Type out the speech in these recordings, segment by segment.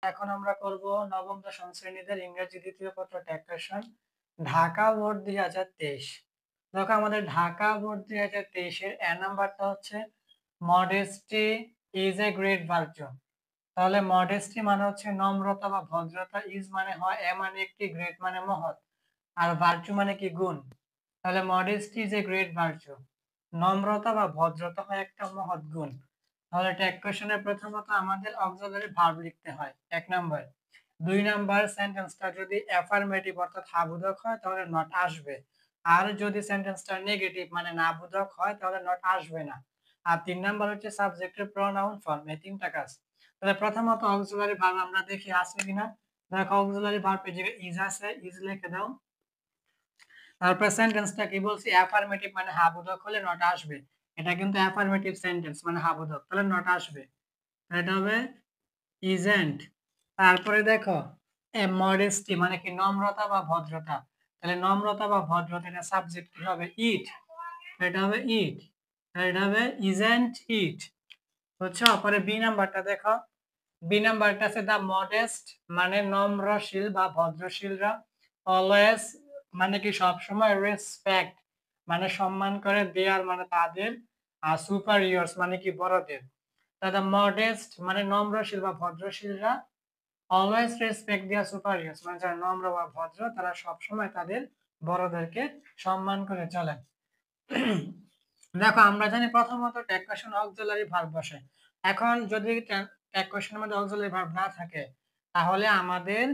এখন আমরা করব নবম দশম শ্রেণীদের ইংরেজি দ্বিতীয় পত্র ট্যাগ কোয়েশ্চন ঢাকা বোর্ড 2023। দেখো আমাদের ঢাকা বোর্ড 2023 এর এ নাম্বারটা হচ্ছে modesty is a great virtue. তাহলে মডেস্টি মানে হচ্ছে নম্রতা বা ভদ্রতা, ইজ মানে হয়, এ মানে একটি, গ্রেট মানে মহৎ, আর ভার্চু মানে কি গুণ। তাহলে modesty is a great virtue, নম্রতা বা ভদ্রতা হয় একটা মহৎ গুণ। তাহলে ট্যাগ কোয়েশ্চনে প্রথমত আমাদের অক্সিলারি ভার্ব লিখতে হয় 1 নাম্বার। 2 নাম্বার সেন্টেন্সটা যদি অ্যাফার্মেটিভ অর্থাৎ হ্যাঁ বোধক হয় তাহলে নট আসবে, আর যদি সেন্টেন্সটা নেগেটিভ মানে না বোধক হয় তাহলে নট আসবে না। আর 3 নাম্বার হচ্ছে সাবজেক্টের প্রোনাউন ফর্ম। এই তিনটা কাজ। তাহলে প্রথমত অক্সিলারি ভার্ব আমরা দেখি আছে কিনা। দেখো অক্সিলারি ভার্বের জায়গায় ইজ আছে, ইজ লিখে দাও। তারপর সেন্টেন্সটা কি বলছি, অ্যাফার্মেটিভ মানে হ্যাঁ বোধক হলে নট আসবে। এটা কিন্তু অ্যাফার্মেটিভ সেন্টেন্স মানে হ্যাঁ বোধক, তাহলে নট আসবে। এটা হবে ইজেন্ট। তারপরে দেখো এ মডেস্টি মানে কি নম্রতা বা ভদ্রতা, তাহলে নম্রতা বা ভদ্রতা এটা সাবজেক্ট কি হবে, ইট। এটা হবে ইট, এটা হবে ইজেন্ট ইট। বুঝছো? পরে বি নাম্বারটা দেখো। বি নাম্বারটা আছে দা মডেস্ট মানে নম্রশীল বা ভদ্রশীলরা, অলওয়েজ মানে কি সব সময়, রেসপেক্ট মানে সম্মান করে, দেয়ার মানে তাদের, আর সুপারিয়র্স মানে কি বড়দের। দাদা মডেস্ট মানে নম্রশীল বা ভদ্রশীলরা, অলওয়েজ রেসপেক্ট দেয়ার সুপারিয়র্স মানে যারা নম্র বা ভদ্র তারা সবসময় তাদের বড়দেরকে সম্মান করে চলেন। দেখো আমরা জানি প্রথমত ট্যাগ কোয়েশ্চন অক্সিলারি ভার্ব বসে। এখন যদি ট্যাগ কোয়েশ্চনের মধ্যে অক্সিলারি ভার্ব না থাকে তাহলে আমাদের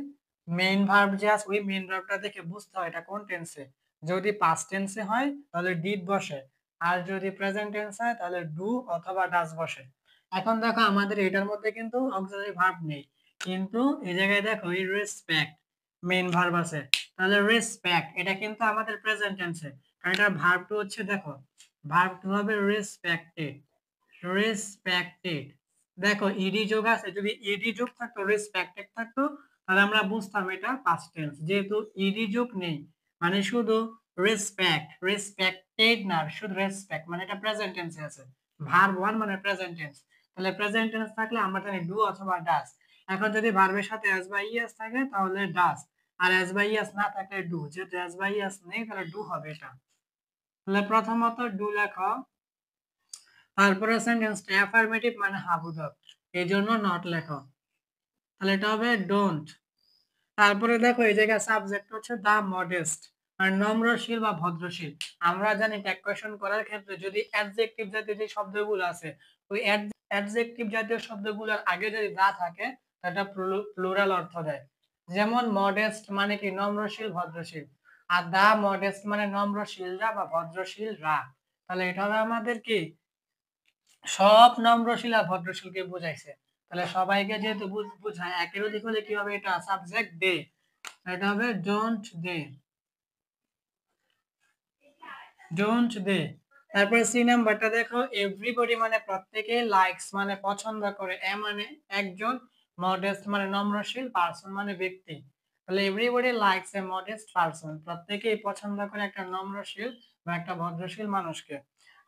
মেইন ভার্ব যে আছে ওই মেইন ভার্বটা দেখে বুঝতে হয় এটা কোন টেন্সে। যদি পাস্ট টেন্সে হয় তাহলে ডিড বসে, আর যদি প্রেজেন্ট টেন্স হয় তাহলে ডু অথবা ডাজ বসে। এখন দেখো আমাদের এটার মধ্যে কিন্তু অক্সিলারি ভার্ব নেই, কিন্তু এই জায়গায় দেখো এই রেসপেক্ট মেইন ভার্ব আছে। তাহলে রেসপেক্ট এটা কিন্তু আমাদের প্রেজেন্ট টেন্সে, কারণ এটা ভার্ব টু হচ্ছে, দেখো ভার্ব টু হবে রেসপেক্টেড, রেসপেক্টেড। দেখো ইডি যোগ আছে, যদি ইডি যোগ থাকতো রেসপেক্টেড থাকতো তাহলে আমরা বুঝতাম এটা পাস্ট টেন্স। যেহেতু ইডি যোগ নেই মানে শুধু রেসপেক্ট, রেসপেক্টেড না শুধু রেসপেক্ট মানে এটা প্রেজেন্ট টেন্সে আছে। ভার্ব ওয়ান মানে প্রেজেন্ট টেন্স, তাহলে প্রেজেন্ট টেন্স থাকলে আমরা জানি ডু অথবা ডাজ। এখন যদি ভার্বের সাথে এস বা ইএস থাকে তাহলে ডাজ, আর এস বা ইএস না থাকলে ডু। যেহেতু এস বা ইএস নেই তাহলে ডু হবে এটা। তাহলে প্রথমত ডু লেখো, তারপরে সেন্টেন্সটা অ্যাফার্মেটিভ মানে হ্যাঁ বোধক, এই জন্য নট লেখো। তাহলে এটা হবে ডোন্ট। তারপরে দেখো এই জায়গায় সাবজেক্ট হচ্ছে দা মডেস্ট আর নম্রশীল বা ভদ্রশীল। আমরা জানি ট্যাগ কোয়েশ্চন করার ক্ষেত্রে যদি অ্যাডজেক্টিভ জাতীয় যে শব্দগুলো আছে ওই অ্যাডজেক্টিভ জাতীয় শব্দগুলোর আগে যদি দা থাকে সেটা প্লুরাল অর্থ দেয়। যেমন মডেস্ট মানে কি নম্রশীল ভদ্রশীল, আর দা মডেস্ট মানে নম্রশীলরা বা ভদ্রশীলরা। তাহলে এটা হবে আমাদের কি সব নম্রশীল আর ভদ্রশীলকে বোঝাইছে। তাহলে সবাইকে যেহেতু বোঝায় একের অধিক হলে কি হবে, এটা সাবজেক্ট দে, এটা হবে ডোন্ট দে, ডোন্ট দে। তারপরে সি নাম্বারটা দেখো, এভরিবডি মানে প্রত্যেকে, লাইকস মানে পছন্দ করে, এ মানে একজন, মডেস্ট মানে নম্রশীল, পার্সন মানে ব্যক্তি। তাহলে everybody likes a modest person, প্রত্যেকেই পছন্দ করে একটা নম্রশীল বা একটা ভদ্রশীল মানুষকে।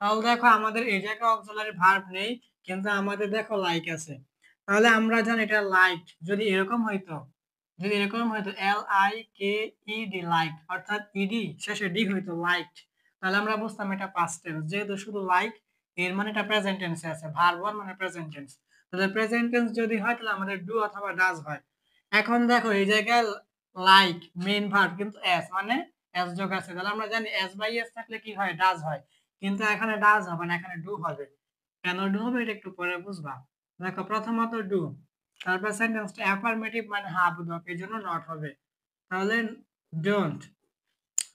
তাহলে দেখো আমাদের এই জায়গায় অক্সিলারি ভার্ব নেই, কিন্তু আমাদের দেখো লাইক আছে। তাহলে আমরা জানি এটা লাইক, যদি এরকম হইতো, যদি এরকম হইতো LIKED লাইক অর্থাৎ ইডি শেষে ডি হইতো লাইক, তাহলে আমরা বুঝতাম এটা পাস্ট টেন্স। যেহেতু শুধু লাইক এর মানে এটা প্রেজেন্ট টেন্সে আছে, ভার্ব ওয়ান মানে প্রেজেন্ট টেন্স। তাহলে প্রেজেন্ট টেন্স যদি হয় তাহলে আমাদের ডু অথবা ডাজ হয়। এখন দেখো এই জায়গায় লাইক মেইন ভার্ব কিন্তু এস মানে এস যোগ আছে, তাহলে আমরা জানি এস বাই এস থাকলে কি হয়, ডাজ হয়। কিন্তু এখানে ডাজ হবে না, এখানে ডু হবে। কেন ডু হবে এটা একটু পরে বুঝবা। দেখো প্রথমত ডু, তারপর সেন্টেন্সটা অ্যাফার্মেটিভ মানে হ্যাঁ বোধক, এই জন্য নট হবে। তাহলে ডোন্ট।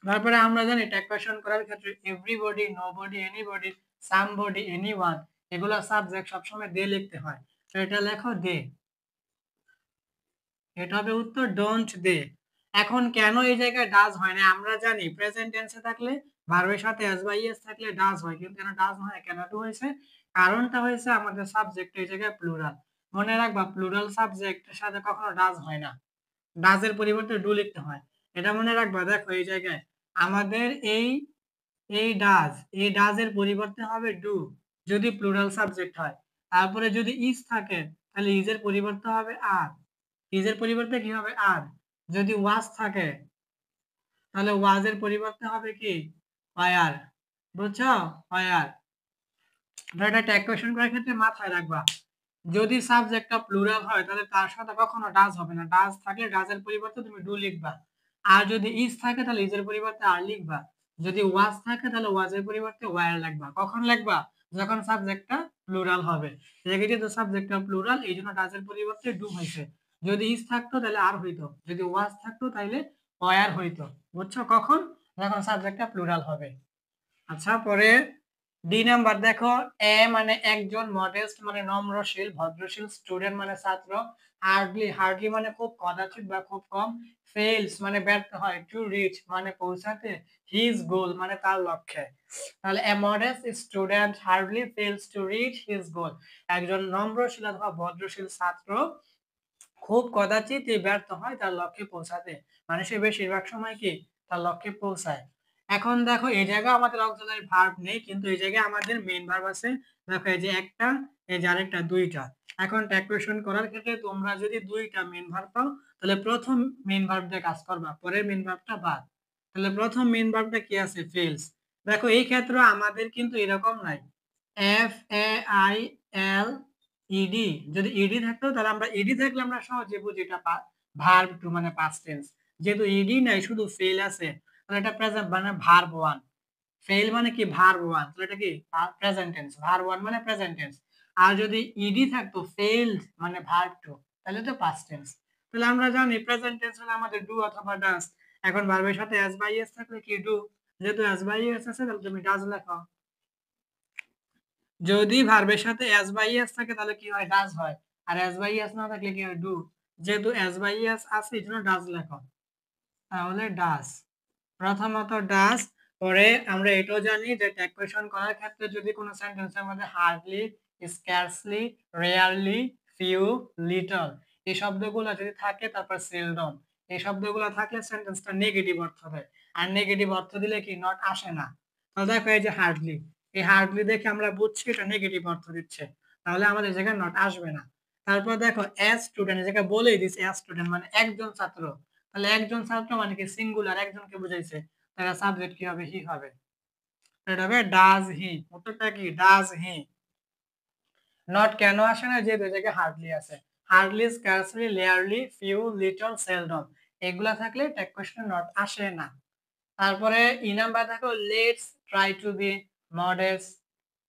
তারপরে আমরা জানি ট্যাগ কোয়েশ্চন করার ক্ষেত্রে everybody, nobody, anybody, somebody, anyone এগুলো সাবজেক্ট সবসময় দে লিখতে হয়। তো এটা লেখো দে, এটা হবে উত্তর ডোন্ট দে। এখন কেন এই জায়গায় ডাজ হয় না, আমরা জানি প্রেজেন্ট টেন্সে থাকলে ভার্বের সাথে এস বা ইএস থাকলে ডাজ হয়, কিন্তু কেন ডাজ হয়, কেন ডু হয়েছে, কারণটা হয়েছে আমাদের সাবজেক্ট এই জায়গায় প্লুরাল। মনে রাখবা প্লুরাল সাবজেক্টের সাথে কখনো ডাজ হয় না, ডাজের পরিবর্তে ডু লিখতে হয়। এটা মনে রাখবা। দেখো এই জায়গায় আমাদের এই এই ডাজ, এই ডাজের পরিবর্তে হবে ডু যদি প্লুরাল সাবজেক্ট হয়। তারপরে যদি ইজ থাকে তাহলে ইজের পরিবর্তে হবে আর। ইজের পরিবর্তে কি হবে আর। যদি ওয়াজ থাকে তাহলে ওয়াজের পরিবর্তে হবে কি ওয়ার। বুঝছো? ওয়ার। এটা ট্যাগ কোয়েশ্চেন করার ক্ষেত্রে মাথায় রাখবা, যদি সাবজেক্টটা প্লুরাল হয় তাহলে তার সাথে কখনো ডাজ হবে না, ডাজ থাকলে ডাজের পরিবর্তে তুমি ডু লিখবা। আর যদি ইজ থাকে তাহলে ইজের পরিবর্তে আর লিখবা। যদি ওয়াজ থাকে তাহলে ওয়াজের পরিবর্তে ওয়ার লিখবা। কখন লিখবা? যখন সাবজেক্টটা প্লুরাল হবে। যেহেতু সাবজেক্টটা প্লুরাল এই জন্য ডাজের পরিবর্তে ডু হয়েছে। যদি ইজ থাকতো তাহলে আর হইতো, যদি ওয়াজ থাকতো তাহলে ওয়ার হইতো। বুঝছো? কখন? যখন সাবজেক্টটা প্লুরাল হবে। আচ্ছা, পরে দুই নাম্বার দেখো, এ মানে একজন, মডেস্ট মানে নম্রশীল ভদ্রশীল, স্টুডেন্ট মানে ছাত্র, হার্ডলি হার্ডলি মানে খুব কদাচিৎ বা খুব কম, ফেলস মানে ব্যর্থ হয়, টু রিচ মানে পৌঁছাতে, হিজ গোল মানে তার লক্ষ্যে। তাহলে a modest student hardly fails to reach his goal, একজন নম্রশীল অথবা ভদ্রশীল ছাত্র খুব কদাচিৎ ব্যর্থ হয় তার লক্ষ্যে পৌঁছাতে, মানে সে বেশিরভাগ সময় কি তার লক্ষ্যে পৌঁছায়। এখন দেখো এই জায়গায় আমাদের অক্সিলারি ভার্ব নেই, কিন্তু এই জায়গায় আমাদের মেইন ভার্ব আছে। দেখো এই যে একটা, এই যে আরেকটা, দুইটা। এখন ট্যাগ কোয়েশ্চন করার ক্ষেত্রে তোমরা যদি দুইটা মেইন ভার্ব পাও তাহলে প্রথম মেইন ভার্ব দিয়ে কাজ করবা, পরের মেইন ভার্বটা বাদ। তাহলে প্রথম মেইন ভার্বটা কি আছে? ফেলস। দেখো এই ক্ষেত্রে আমাদের কিন্তু এরকম নাই, F A I L ED, যদি ইডি থাকতো তাহলে আমরা, ইডি থাকলে আমরা সহজে বুঝি এটা ভার্ব টু মানে পাস্ট টেন্স। যেহেতু ইডি নাই শুধু ফেল আছে তাহলে এটা প্রেজেন্ট মানে ভার্ব ওয়ান। ফেল মানে কি ভার্ব ওয়ান, তাহলে এটা কি প্রেজেন্ট টেন্স, ভার্ব ওয়ান মানে প্রেজেন্ট টেন্স। আর যদি ইডি থাকতো ফেলড মানে ভার্ব টু, তাহলে তো পাস্ট টেন্স। তাহলে আমরা জানি প্রেজেন্ট টেন্স হলে আমাদের ডু অথবা ডাজ। এখন ভার্বের সাথে এস বাই এস থাকলে কি ডু, যেহেতু এস বাই এস আছে তাহলে তুমি ডাজ লেখো। যদি ভার্বের সাথে এস বাই এস থাকে তাহলে কি হয়? ডাজ হয়। আর এস বাই এস না থাকলে কি হয়? ডু। যেহেতু এস বাই এস আছে এই জন্য ডাজ লেখো, তাহলে ডাজ। প্রথমত ডাজ। পরে আমরা এটাও জানি যে ট্যাগ কোয়েশ্চন করার ক্ষেত্রে যদি কোনো সেন্টেন্সের মধ্যে হার্ডলি, স্ক্যার্সলি, রেয়ারলি, ফিউ, লিটল এই শব্দগুলো যদি থাকে, তারপর সেলডম এই শব্দগুলো থাকলে সেন্টেন্সটা নেগেটিভ অর্থ দেয়। আর নেগেটিভ অর্থ দিলে কি নট আসে না। তো দেখো এই যে হার্ডলি, এই হার্ডলি দেখে আমরা বুঝছি এটা নেগেটিভ অর্থ দিচ্ছে, তাহলে আমাদের জায়গায় নট আসবে না। তারপর দেখো এস স্টুডেন্ট, যেটা বলেই দিচ্ছে এস স্টুডেন্ট মানে একজন ছাত্র, তাহলে একজন ছাত্র মানে কি সিঙ্গুলার, একজনকে বুঝাইছে, তাহলে সাবজেক্ট কি হবে? হি হবে। এটা হবে ডাজ হি। উত্তরটা কি? Does he. নট কেন আসে না? যেহেতু জায়গায় হার্ডলি আছে। Hardly, scarcely, rarely, few, little, seldom এগুলা থাকলে ট্যাগ কোয়েশ্চন নট আসে না। তারপরে ই নাম্বার দেখো, let's try to be modest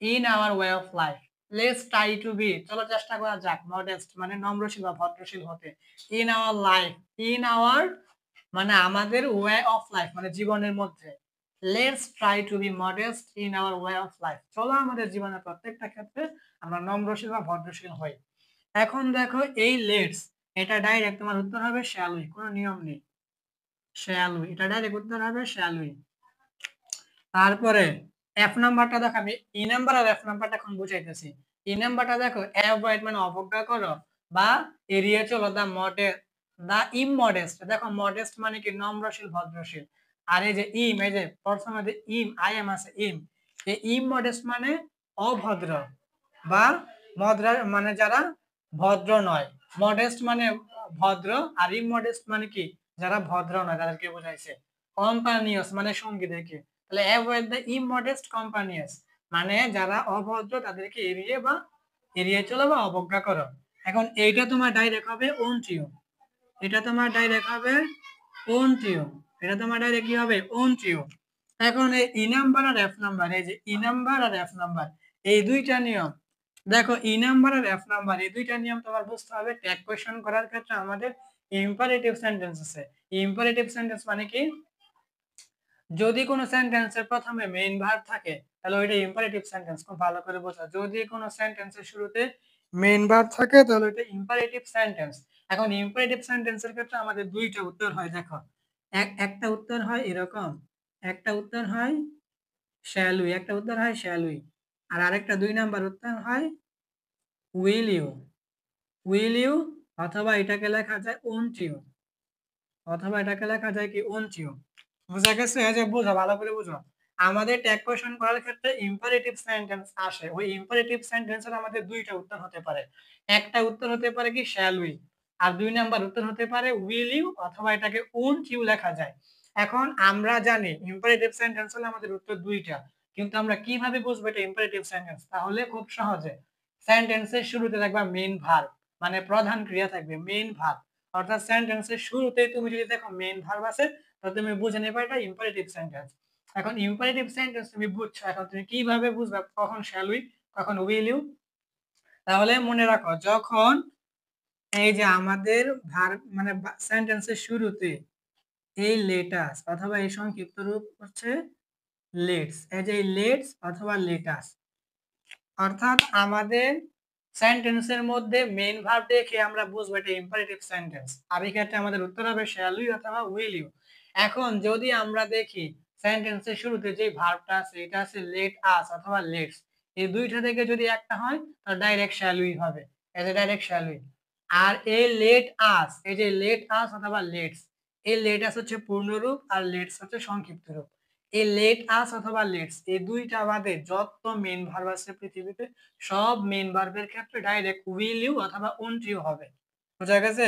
in our way of life. Let's try to be, চলো চেষ্টা করা যাক, মডেস্ট মানে নম্রশীল বা ভদ্রশীল হতে, in our life, in our মানে আমাদের ওয়ে অফ লাইফ মানে জীবনের মধ্যে, let's try to be modest in our way of life, চলো আমাদের জীবনের প্রত্যেকটা ক্ষেত্রে আমরা নম্রশীল বা ভদ্রশীল হই। এখন দেখো এই লেটস, এটা ডাইরেক্ট তোমার উত্তর হবে শ্যাল উই, কোনো নিয়ম নেই, শ্যাল উই, এটা ডাইরেক্ট উত্তর হবে শ্যাল উই। তারপরে এফ নাম্বারটা দেখো, আমি ই নাম্বার আর এফ নাম্বারটা এখন বুঝাইতেছি। ই নাম্বারটা দেখো, অ্যাভয়েড মানে অবজ্ঞা করো বা এড়িয়ে চলো, দা ইমমডেস্ট, দেখো মডেস্ট মানে কি নম্রশীল ভদ্রশীল। আর এই যে ইম, এই যে প্রথমে যে ইম আই এম আছে ইম, এই ইমমডেস্ট মানে অভদ্র বা মদ্রা মানে যারা ভদ্র নয়। মডেস্ট মানে ভদ্র, আর ইমমডেস্ট মানে কি যারা ভদ্র নয় তাদেরকে বোঝাইছে। কম্পানিয়স মানে সঙ্গীদেরকে। তাহলে অ্যাভয়েড দ্য ইমমডেস্ট কম্পানিয়স মানে যারা অভদ্র তাদেরকে এড়িয়ে বা এড়িয়ে চলো বা অবজ্ঞা করো। এখন এইটা তোমার ডাইরেক্ট হবে ওন টু, এটা তোমার ডাইরেক্ট হবে ওন টু, এটা তোমার ডাইরেক্ট কি হবে? ওন টু। এখন এই ই নাম্বার আর এফ নাম্বার, এই যে ই নাম্বার আর এফ নাম্বার এই দুইটা নিয়ম, দেখো ই নাম্বার আর এফ নাম্বার এই দুইটা নিয়ম তোমার বুঝতে হবে। ট্যাগ কোয়েশ্চন করার ক্ষেত্রে আমাদের ইম্পারেটিভ সেন্টেন্স আছে। ইম্পারেটিভ সেন্টেন্স মানে কি? যদি কোনো সেন্টেন্সের প্রথমে মেইন ভার্ব থাকে তাহলে ওইটা ইম্পারেটিভ সেন্টেন্স। খুব ভালো করে বোঝা, যদি কোনো সেন্টেন্সের শুরুতে মেইন ভার্ব থাকে তাহলে ওইটা ইম্পারেটিভ সেন্টেন্স। এখন ইম্পারেটিভ সেন্টেন্সের ক্ষেত্রে আমাদের দুইটা উত্তর হয়, দেখো একটা উত্তর হয় এরকম, একটা উত্তর হয় শ্যাল উই, একটা উত্তর হয় শ্যাল উই, আর আরেকটা দুই নাম্বার উত্তর হয় উইল ইউ, উইল ইউ, অথবা এটাকে লেখা যায় ওন্ট ইউ, অথবা এটাকে লেখা যায় কি ওন্ট ইউ। বুঝা গেছে? এই যে বুঝো, ভালো করে বুঝো, আমাদের ট্যাগ কোয়েশ্চন করার ক্ষেত্রে ইম্পারেটিভ সেন্টেন্স আসে, ওই ইম্পারেটিভ সেন্টেন্সের আমাদের দুইটা উত্তর হতে পারে। একটা উত্তর হতে পারে কি শ্যাল উই, আর 2 নাম্বার উত্তর হতে পারে উইল ইউ অথবা এটাকে ওন্ট ইউ লেখা যায়। এখন আমরা জানি ইম্পারেটিভ সেন্টেন্স হলে আমাদের উত্তর দুইটা, কিন্তু আমরা কিভাবে বুঝবো এটা ইম্পারেটিভ সেন্টেন্স? তাহলে খুব সহজে সেন্টেন্সের শুরুতে দেখবা মেইন ভার্ব, মানে প্রধান ক্রিয়া থাকবে মেইন ভার্ব। অর্থাৎ সেন্টেন্সের শুরুতে তুমি যদি দেখো মেইন ভার্ব আছে তাহলে তুমি বুঝে নেবে এটা ইম্পারেটিভ সেন্টেন্স। এখন ইম্পারেটিভ সেন্টেন্স তুমি বুঝছো, এখন তুমি কিভাবে বুঝবে কখন শ্যাল উই কখন উইল ইউ? তাহলে মনে রাখো, যখন এই যে আমাদের ভার্ব মানে সেন্টেন্সের শুরুতে এই লেটাস অথবা এই সংক্ষিপ্ত রূপ হচ্ছে লেটস, এই যে লেটস অথবা লেটাস, অর্থাৎ আমাদের সেন্টেন্সের মধ্যে মেইন ভার্ব দেখে আমরা বুঝবো এটা ইম্পারেটিভ সেন্টেন্স। আর এই ক্ষেত্রে আমাদের উত্তর হবে শ্যাল উই অথবা উইল ইউ। এখন যদি আমরা দেখি সেন্টেন্সের শুরুতে যে ভার্বটা আছে এটা আছে লেট আস অথবা লেটস, এই দুইটা থেকে যদি একটা হয় তাহলে ডাইরেক্ট শ্যাল উই হবে, এই যে ডাইরেক্ট শ্যাল উই। আর এই লেট আস, এই যে লেট আস অথবা লেটস, এই লেট আস হচ্ছে পূর্ণরূপ আর লেটস হচ্ছে সংক্ষিপ্ত রূপ। এই লেট আস অথবা লেটস এই দুইটা বাদে যত মেইন ভার্ব আছে পৃথিবীতে সব মেইন ভার্বের ক্ষেত্রে ডাইরেক্ট উইল ইউ অথবা ওন্ট ইউ হবে। বুঝা গেছে?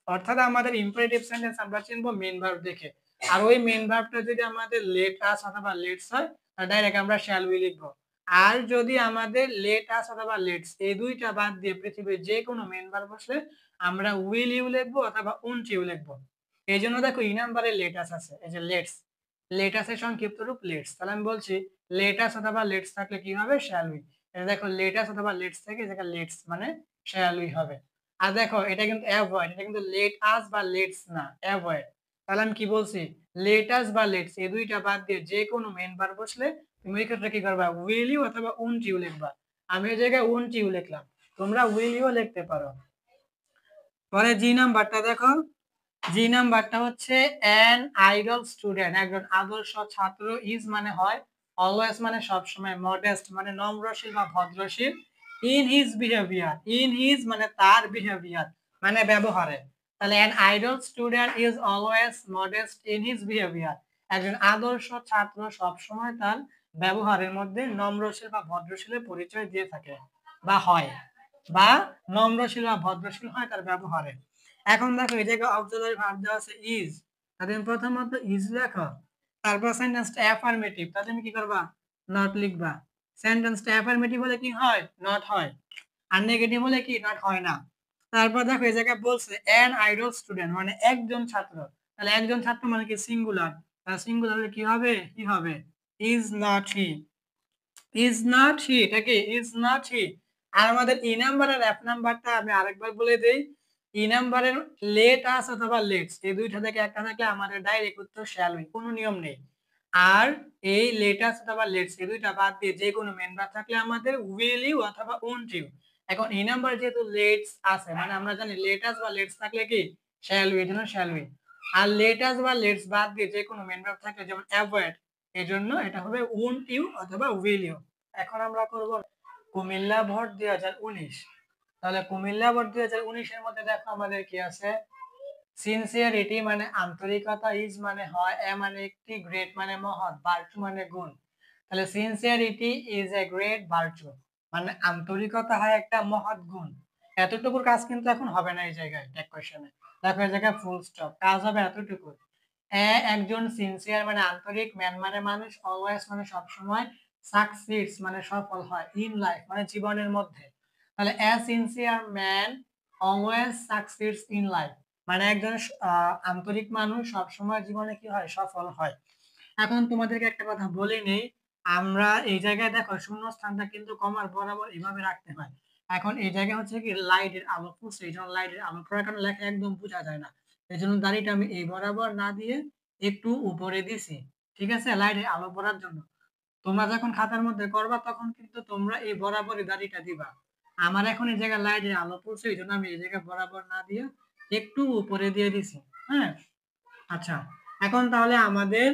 অর্থাৎ আমাদের ইম্পারেটিভ সেন্টেন্স আমরা চিনবো মেইন ভার্ব দেখে। আর ওই মেইন ভার্বটা যদি আমাদের লেট আস অথবা লেটস হয় তাহলে ডাইরেক্ট আমরা শ্যাল উই লিখবো। আর যদি আমাদের লেট আস অথবা লেটস এই দুইটা বাদ দিয়ে পৃথিবীর যে কোনো মেইন ভার্ব আসলে আমরা উইল ইউ লিখবো অথবা ওন্ট ইউ লিখবো। এই জন্য দেখো ই নাম্বারে লেট আস আছে, এই যে লেটস, লেটাসের সংক্ষিপ্ত রূপ লেটস। তাহলে আমি বলছি লেটাস অথবা লেটস থাকলে কি হবে শ্যাল উই। এটা দেখো লেটাস অথবা লেটস থেকে এটা লেটস মানে শ্যাল উই হবে। আর দেখো এটা কিন্তু অ্যাভয়েড, এটা কিন্তু লেট আস বা লেটস না, অ্যাভয়েড। তাহলে আমি কি বলছি, লেটাস বা লেটস এই দুইটা বাদ দিয়ে যে কোনো মেইন ভার্ব বসলে তুমি এই ক্ষেত্রে কি করবা উইল ইউ অথবা ওন্ট ইউ লিখবা। আমি এই জায়গায় ওন্ট ইউ লিখলাম, তোমরা উইল ইউ লিখতে পারো। পরে জি নাম্বারটা দেখো, জি নাম্বারটা হচ্ছে অ্যান আইডল স্টুডেন্ট, একজন আদর্শ ছাত্র, ইজ মানে হয়, অলওয়েজ মানে সবসময়, মডেস্ট মানে নম্রশীল বা ভদ্রশীল, in his behaviour, in his মানে তার বিহেভিয়ার মানে ব্যবহারে। তাহলে an ideal student is always modest in his behaviour, একজন আদর্শ ছাত্র সবসময় তার ব্যবহারের মধ্যে নম্রশীল বা ভদ্রশীলের পরিচয় দিয়ে থাকে বা হয়, বা নম্রশীল বা ভদ্রশীল হয় তার ব্যবহারে। এখন দেখো এই জায়গায় অক্সিলারি ভার্ব দেওয়া আছে ইজ, তাহলে তুমি প্রথমত ইজ লেখো, তারপর সেন্টেন্সটা অ্যাফার্মেটিভ, তাহলে তুমি কি করবা নট লিখবা। সেন্টেন্সটা অ্যাফার্মেটিভ হলে কি হয় নট হয়, আর নেগেটিভ হলে কি নট হয় না। তারপর দেখো এই জায়গায় বলছে অ্যান আইডল স্টুডেন্ট মানে একজন ছাত্র, তাহলে একজন ছাত্র মানে কি সিঙ্গুলার, তাহলে সিঙ্গুলার হলে কি হবে কি হবে is not he, is not he, এটা কি ইজ নট হি। আর আমাদের ই নাম্বার আর এফ নাম্বারটা আমি আরেকবার বলে দেই, ই নাম্বারের লেট আস অথবা লেটস এই দুইটা থেকে একটা থাকলে আমাদের ডাইরেক্ট উত্তর শ্যাল উই, কোনো নিয়ম নেই। আর এই লেট আস অথবা লেটস এই দুইটা বাদ দিয়ে যে কোনো মেন ভার্ব থাকলে আমাদের উইল ইউ অথবা ওন্ট ইউ। এখন ই নাম্বার যেহেতু লেটস আছে মানে আমরা জানি লেট আস বা লেটস থাকলে কি শ্যাল উই, এজন্য শ্যাল উই। আর লেট আস বা লেটস বাদ দিয়ে যে কোনো মেন ভার্ব থাকলে যেমন অ্যাভয়েড, এজন্য এটা হবে ওন্ট ইউ অথবা উইল ইউ। এখন আমরা করব কুমিল্লা ভোট 2019। তাহলে কুমিল্লা ভোট 2019 এর মধ্যে দেখো আমাদের কি আছে, সিনসিয়ারিটি মানে আন্তরিকতা, ইজ মানে হয়, এ মানে একটি, গ্রেট মানে মহৎ, ভার্চু মানে গুণ। তাহলে sincerity is a great virtue মানে আন্তরিকতা হয় একটা মহৎ গুণ। এতটুকুর কাজ কিন্তু এখন হবে না এই জায়গায় ট্যাগ কোশ্চেনে, দেখো এই জায়গায় ফুল স্টপ, কাজ হবে এতটুকু। একজন সিনসিয়ার মানে আন্তরিক, ম্যান মানে মানুষ, অলওয়েজ মানে সবসময়, সাকসিডস মানে সফল হয়, ইন লাইফ মানে জীবনের মধ্যে। তাহলে a sincere man always succeeds in life মানে একজন আন্তরিক মানুষ সবসময় জীবনে কি হয় সফল হয়। এখন তোমাদেরকে একটা কথা বলে নেই, আমরা এই জায়গায় দেখো শূন্য স্থানটা কিন্তু কমার বরাবর এভাবে রাখতে হয়। এখন এই জায়গায় হচ্ছে কি লাইটের আলো পড়ছে, এই জন্য লাইটের আলো পড়ার কারণে লেখা একদম বোঝা যায় না, এই জন্য দাড়িটা আমি এই বরাবর না দিয়ে একটু উপরে দিছি, ঠিক আছে, লাইটের আলো পড়ার জন্য। তোমরা যখন খাতার মধ্যে করবা তখন কিন্তু তোমরা এই বরাবরই দাড়িটা দিবা। আমার এখন এই জায়গায় লাইটের আলো পড়ছে এই জন্য আমি এই জায়গায় বরাবর না দিয়ে একটু উপরে দিয়ে দিছি। হ্যাঁ, আচ্ছা, এখন তাহলে আমাদের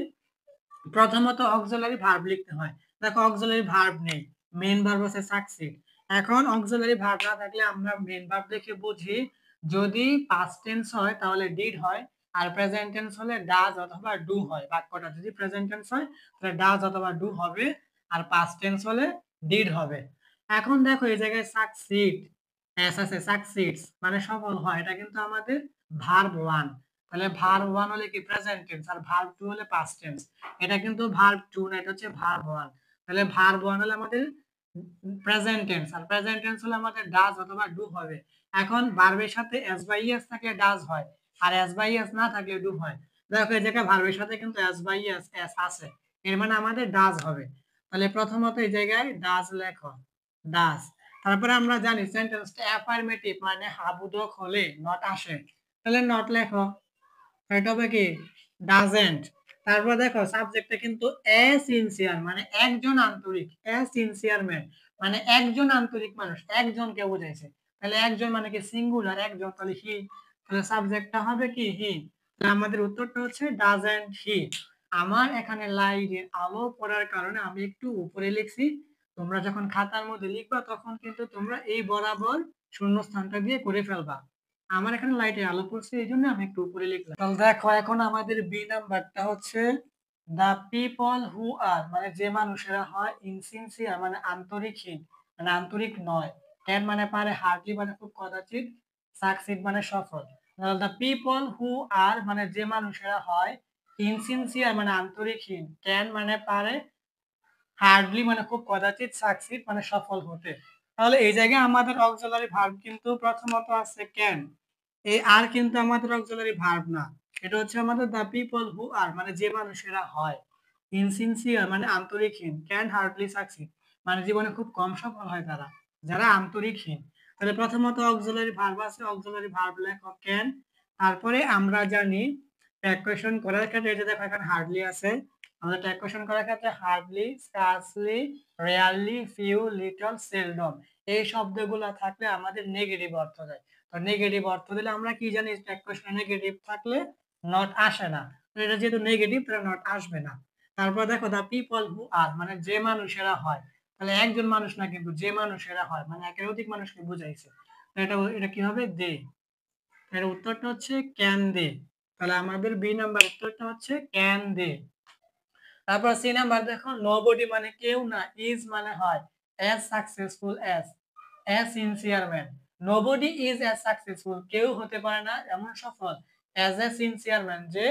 প্রথমত অক্সিলারি ভার্ব লিখতে হয়। দেখো অক্সিলারি ভার্ব নেই, মেইন ভার্ব আছে সাকসিড। এখন অক্সিলারি ভার্ব না থাকলে আমরা মেইন ভার্ব দেখে বুঝি যদি পাস্ট টেন্স হয় তাহলে ডিড হয়, আর প্রেজেন্ট টেন্স হলে ডাজ অথবা ডু হয়। বাক্যটা যদি প্রেজেন্ট টেন্স হয় তাহলে ডাজ অথবা ডু হবে, আর পাস্ট টেন্স হলে ডিড হবে। এখন দেখো এই জায়গায় সাকসিড, এস আছে সাকসিডস মানে সফল হয়, এটা কিন্তু আমাদের ভার্ব ওয়ান। তাহলে ভার্ব ওয়ান হলে কি প্রেজেন্ট টেন্স, আর ভার্ব টু হলে পাস্ট টেন্স। এটা কিন্তু ভার্ব টু না, এটা হচ্ছে ভার্ব ওয়ান। তাহলে ভার্ব ওয়ান হলে আমাদের প্রেজেন্ট টেন্স, আর প্রেজেন্ট টেন্স হলে আমাদের ডাজ অথবা ডু হবে। এখন ভার্বের সাথে এস বাই এস থাকলে ডাজ হয়, আর এস বাই এস না থাকলে ডু হয়। দেখো এই জায়গায় ভার্বের সাথে কিন্তু এস বাই এস এস আছে, এর মানে আমাদের ডাজ হবে। তাহলে প্রথমত এই জায়গায় ডাজ লেখো, ডাজ। তারপরে আমরা জানি সেন্টেন্সটা অ্যাফার্মেটিভ মানে হাবুডক হলে নট আসে, তাহলে নট লেখো। এটা হবে কি ডাজেন্ট। তারপর দেখো সাবজেক্টে কিন্তু এ সিনসিয়ার মানে একজন আন্তরিক, এ সিনসিয়ার ম্যান মানে একজন আন্তরিক মানুষ, একজনকে বোঝাইছে। তাহলে একজন মানে কি সিঙ্গুলার একজন, তাহলে হি। তাহলে সাবজেক্টটা হবে কি হি। তাহলে আমাদের উত্তরটা হচ্ছে ডাজেন্ট হি। আমার এখানে লাইটের আলো পড়ার কারণে আমি একটু উপরে লিখছি, তোমরা যখন খাতার মধ্যে লিখবা তখন কিন্তু তোমরা এই বরাবর শূন্যস্থানটা দিয়ে করে ফেলবা। আমার এখানে লাইটের আলো পড়ছে এই জন্য আমি একটু উপরে লিখলাম। তাহলে দেখো এখন আমাদের বি নাম্বারটা হচ্ছে দা পিপল হু আর মানে যে মানুষেরা হয় ইনসিনসিয়ার মানে আন্তরিকহীন মানে আন্তরিক নয়, ক্যান মানে পারে, হার্ডলি মানে খুব কদাচিৎ, সাকসিড মানে সফল। দা পিপল হু আর মানে যে মানুষেরা হয় ইনসিনসিয়ার মানে আন্তরিকহীন, ক্যান মানে পারে, হার্ডলি মানে খুব কদাচিৎ, সাকসিড মানে সফল হতে। তাহলে এই জায়গায় আমাদের অক্সিলারি ভার্ব কিন্তু প্রথমত আছে ক্যান, এই আর কিন্তু আমাদের অক্সিলারি ভার্ব না, এটা হচ্ছে আমাদের দা পিপল হু আর মানে যে মানুষেরা হয় ইনসিনসিয়ার মানে আন্তরিকহীন, ক্যান হার্ডলি সাকসিড মানে জীবনে খুব কম সফল হয় তারা, যারা আন্তরিকহীন। তাহলে প্রথমত অক্সিলারি ভার্ব আছে, অক্সিলারি ভার্ব লেখো ক্যান। তারপরে আমরা জানি ট্যাগ কোয়েশ্চন করার ক্ষেত্রে এই যে দেখো এখানে হার্ডলি আছে, আমাদের ট্যাগ কোয়েশ্চন করার ক্ষেত্রে hardly, scarcely, rarely, few, little, seldom এই শব্দগুলো থাকলে আমাদের নেগেটিভ অর্থ দেয়। তো নেগেটিভ অর্থ দিলে আমরা কি জানি ট্যাগ কোয়েশ্চনে নেগেটিভ থাকলে নট আসে না, তো এটা যেহেতু নেগেটিভ তাহলে নট আসবে না। তারপর দেখো দা পিপল হু আর মানে যে মানুষেরা হয়, তাহলে একজন মানুষ না কিন্তু যে মানুষেরা হয় মানে একের অধিক মানুষকে বুঝাইছে, তো এটা এটা কি হবে দে। এর উত্তরটা হচ্ছে ক্যান দে। তাহলে আমাদের বি নাম্বার উত্তরটা হচ্ছে ক্যান দে। তারপর সি নাম্বার দেখো নোবডি মানে কেউ না, ইজ মানে হয় as successful as, as sincere man. Nobody is as successful কেউ হতে পারে না এমন সফল, অ্যাজ এ সিনসিয়ার ম্যান যে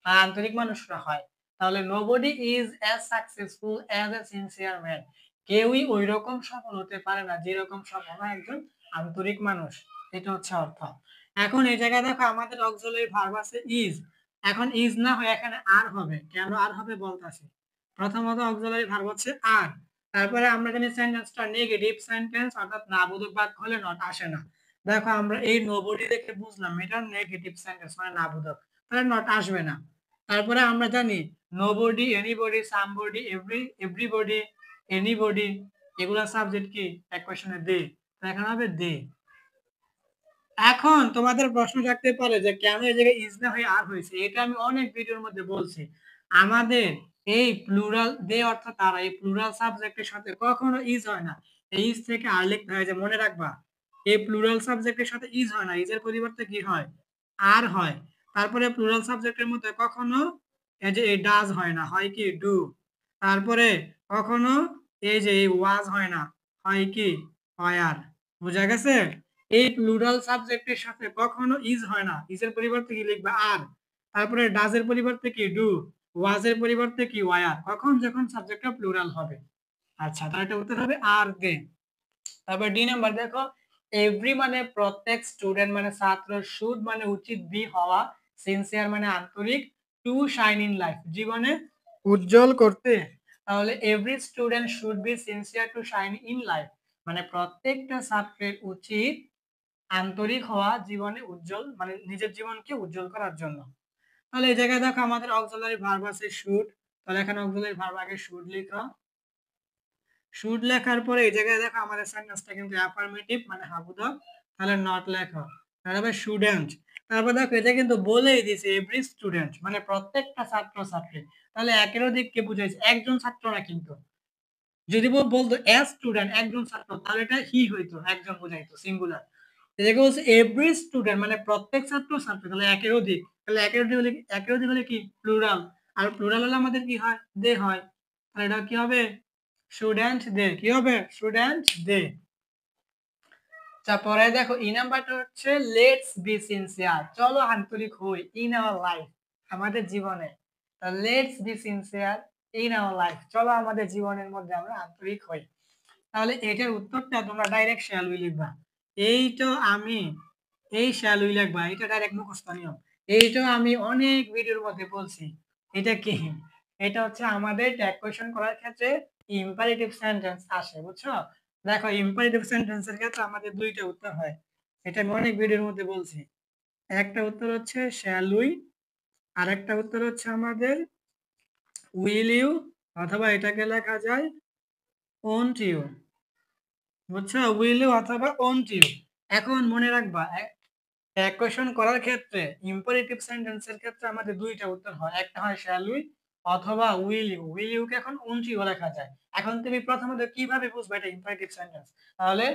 আন্তরিক মানুষরা হয়। তাহলে nobody is as successful as a sincere man, কেউই ওই রকম সফল হতে পারে না যেরকম সফল হয় একজন আন্তরিক মানুষ, এটা হচ্ছে অর্থ। এখন এই জায়গায় দেখো আমাদের অক্সিলারি ভার্ব আছে ইজ, এখন ইজ না হয়ে এখানে আর হবে, কেন আর হবে বলতাছি। প্রথমত অক্সিলারি ভার্ব হচ্ছে আর, তারপরে আমরা জানি সেন্টেন্সটা নেগেটিভ সেন্টেন্স অর্থাৎ নাবোধক বাক্য হলে নট আসে না। দেখো আমরা এই নোবডি দেখে বুঝলাম এটা নেগেটিভ সেন্টেন্স মানে নাবোধক, তাহলে নট আসবে না। তারপরে আমরা জানি nobody, anybody, somebody, everybody, anybody এগুলা সাবজেক্ট কি এক কোশ্চেনে দে, তো এখানে হবে দে। এখন তোমাদের প্রশ্ন থাকতে পারে যে কেন এই জায়গায় ইজ না হয়ে আর হয়েছে, এটা আমি অনেক ভিডিওর মধ্যে বলছি। আমাদের এই প্লুরাল দে অর্থাৎ তারা, এই প্লুরাল সাবজেক্টের সাথে কখনো ইজ হয় না, এই ইজ থেকে আর লিখতে হয়, যে মনে রাখবা এই প্লুরাল সাবজেক্টের সাথে ইজ হয় না, ইজের পরিবর্তে কি হয় আর হয়। তারপরে প্লুরাল সাবজেক্টের মধ্যে কখনো এই যে এই ডাজ হয় না, হয় কি ডু। তারপরে কখনো এই যে এই ওয়াজ হয় না, হয় কি হয় আর। বুঝা গেছে? এই প্লুরাল সাবজেক্টের সাথে কখনো ইজ হয় না, ইজের পরিবর্তে কি লিখবা আর। তারপরে ডাজের পরিবর্তে কি ডু, ওয়াজের পরিবর্তে কি ওয়ার, কখন যখন সাবজেক্টটা প্লুরাল হবে। আচ্ছা তাহলে এটা উত্তর হবে আর দে। তারপর ডি নাম্বার দেখো এভরি মানে প্রত্যেক, স্টুডেন্ট মানে ছাত্র, শুড মানে উচিত, বি হওয়া, সিনসিয়ার মানে আন্তরিক, টু শাইন ইন লাইফ জীবনে উজ্জ্বল করতে। তাহলে every student should be sincere to shine in life মানে প্রত্যেকটা ছাত্রের উচিত আন্তরিক হওয়া জীবনে উজ্জ্বল মানে নিজের জীবনকে উজ্জ্বল করার জন্য। তাহলে এই জায়গায় দেখো আমাদের অক্সিলারি ভার্ব আছে শুড, তাহলে এখানে অক্সিলারি ভার্ব আগে শুড লিখো। শুড লেখার পরে এই জায়গায় দেখো আমাদের সেন্টেন্সটা কিন্তু অ্যাফার্মেটিভ মানে হাবুদক, তাহলে নট লেখো, তাহলে হবে স্টুডেন্ট। তারপর দেখো এটা কিন্তু বলেই দিছে এভরি স্টুডেন্ট মানে প্রত্যেকটা ছাত্র ছাত্রী, তাহলে একের অধিক কে বুঝাইছে, একজন ছাত্র না কিন্তু। যদি বলতো এ স্টুডেন্ট একজন ছাত্র তাহলে এটা হি হইতো, একজন বুঝাইতো সিঙ্গুলার। এটাকে বলছে এভরি স্টুডেন্ট মানে প্রত্যেক ছাত্র ছাত্রী, তাহলে একের অধিক, তাহলে একের অধিক হলে কি প্লুরাল, আর প্লুরাল হলে আমাদের কি হয় দে হয়, তাহলে এটা কি হবে স্টুডেন্ট দে, কি হবে স্টুডেন্ট দে। তারপরে দেখো ই নাম্বারটা হচ্ছে লেটস বি সিনসিয়ার, চলো আন্তরিক হই ইন আওয়ার লাইফ, আমাদের জীবনে। Let's be sincere in our life, চলো আমাদের জীবনের মধ্যে আমরা আন্তরিক হই। তাহলে এটার উত্তরটা তোমরা ডাইরেক্ট শ্যাল উই লিখবা। এই তো আমি, এই শ্যাল উই লিখবা, এটা ডাইরেক্ট মুখস্থ নিয়ম। এইটা আমি অনেক ভিডিওর মধ্যে বলছি। এটা কি? এটা হচ্ছে আমাদের ট্যাগ কোয়েশ্চেন করার ক্ষেত্রে ইম্পারেটিভ সেন্টেন্স আসে, বুঝছো? দেখো ইম্পারেটিভ সেন্টেন্সের ক্ষেত্রে আমাদের দুইটা উত্তর হয়, এটা আমি অনেক ভিডিওর মধ্যে বলছি। একটা উত্তর হচ্ছে শ্যাল উই, আর একটা উত্তর হচ্ছে আমাদের উইল ইউ, অথবা এটাকে লেখা যায় ওন্ট ইউ, বুঝছো? উইল ইউ অথবা ওন্ট ইউ। এখন মনে রাখবা এক কোয়েশ্চন করার ক্ষেত্রে ইম্পারেটিভ সেন্টেন্সের ক্ষেত্রে আমাদের দুইটা উত্তর হয়, একটা হয় শ্যাল উই অথবা উইল ইউ। উইল ইউ কে এখন ওন্ট ইউ লেখা যায়। এখন তুমি প্রথমত কিভাবে বুঝবে এটা ইম্পারেটিভ সেন্টেন্স? তাহলে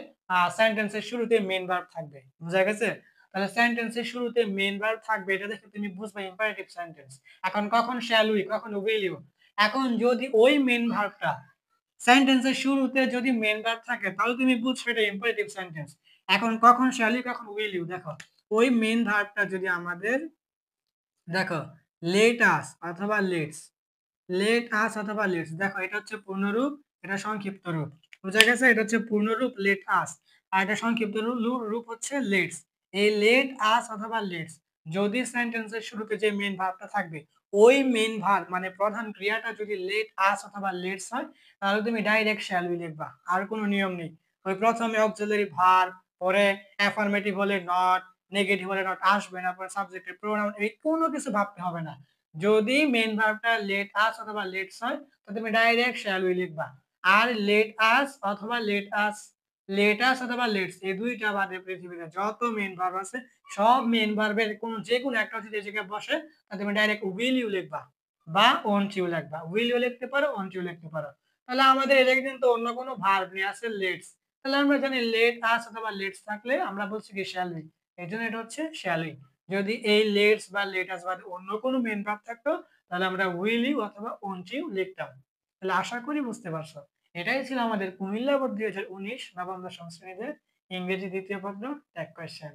সেন্টেন্সের শুরুতে মেইন ভার্ব থাকবে, বুঝা গেছে? তাহলে সেন্টেন্সের শুরুতে মেইন ভার্ব থাকবে, এটা দেখে তুমি বুঝবে ইম্পারেটিভ সেন্টেন্স। এখন কখন শ্যাল উই, কখন উইল ইউ। এখন যদি ওই মেইন ভার্বটা সেন্টেন্সের শুরুতে যদি মেইন ভার্ব থাকে তাহলে তুমি বুঝছো এটা ইম্পারেটিভ সেন্টেন্স। এখন কখন শ্যাল ইউ, কখন উইল ইউ, দেখো ওই মেইন ভার্বটা যদি আমাদের, দেখো লেট আস অথবা লেটস, লেট আস অথবা লেটস, দেখো এটা হচ্ছে পূর্ণরূপ, এটা সংক্ষিপ্ত রূপ, বুঝা গেছে? এটা হচ্ছে পূর্ণরূপ লেট আস, আর এটা সংক্ষিপ্ত রূপ হচ্ছে লেটস। এই লেট আস অথবা লেটস যদি সেন্টেন্সের শুরুতে যে মেইন ভার্বটা থাকবে, ওই মেইন ভার্ব মানে প্রধান ক্রিয়াটা যদি লেট আস অথবা লেটস হয়, তাহলে তুমি ডাইরেক্ট শ্যাল উই লিখবা, আর কোনো নিয়ম নেই। ওই প্রথমে অক্সিলারি ভার্ব, পরে অ্যাফার্মেটিভ হলে নট, নেগেটিভ হলে নট আসবে না, পরে সাবজেক্টের প্রোনাউন, এই কোনো কিছু ভাবতে হবে না। যদি মেইন ভার্বটা লেট আস অথবা লেটস হয় তো তুমি ডাইরেক্ট শ্যাল উই লিখবা। আর লেট আস অথবা লেট আস অথবা লেটস এই দুইটা বাদে পৃথিবীতে যত মেইন ভার্ব আছে সব মেইন ভার্বের কোন যে কোনো একটা যদি এই জায়গায় বসে তা তুমি ডাইরেক্ট উইল ইউ লিখবা বা ওন্ট ইউ লিখবা। উইল ইউ লিখতে পারো, ওন্ট ইউ লিখতে পারো। তাহলে আমাদের এদিকে কিন্তু অন্য কোনো ভার্ব নেই, আছে লেটস। তাহলে আমরা জানি লেট আস অথবা লেটস থাকলে আমরা বলছি কি শ্যাল উই, এই জন্য এটা হচ্ছে শ্যাল উই। যদি এই লেটস বা লেটাস বাদে অন্য কোনো মেইন ভার্ব থাকতো তাহলে আমরা উইল ইউ অথবা ওন্ট ইউ লিখতাম। তাহলে আশা করি বুঝতে পারছো। এটাই ছিল আমাদের কুমিল্লা বোর্ড 2019 নবম দশম শ্রেণীতে ইংরেজি দ্বিতীয় পত্র ট্যাগ কোয়েশ্চেন।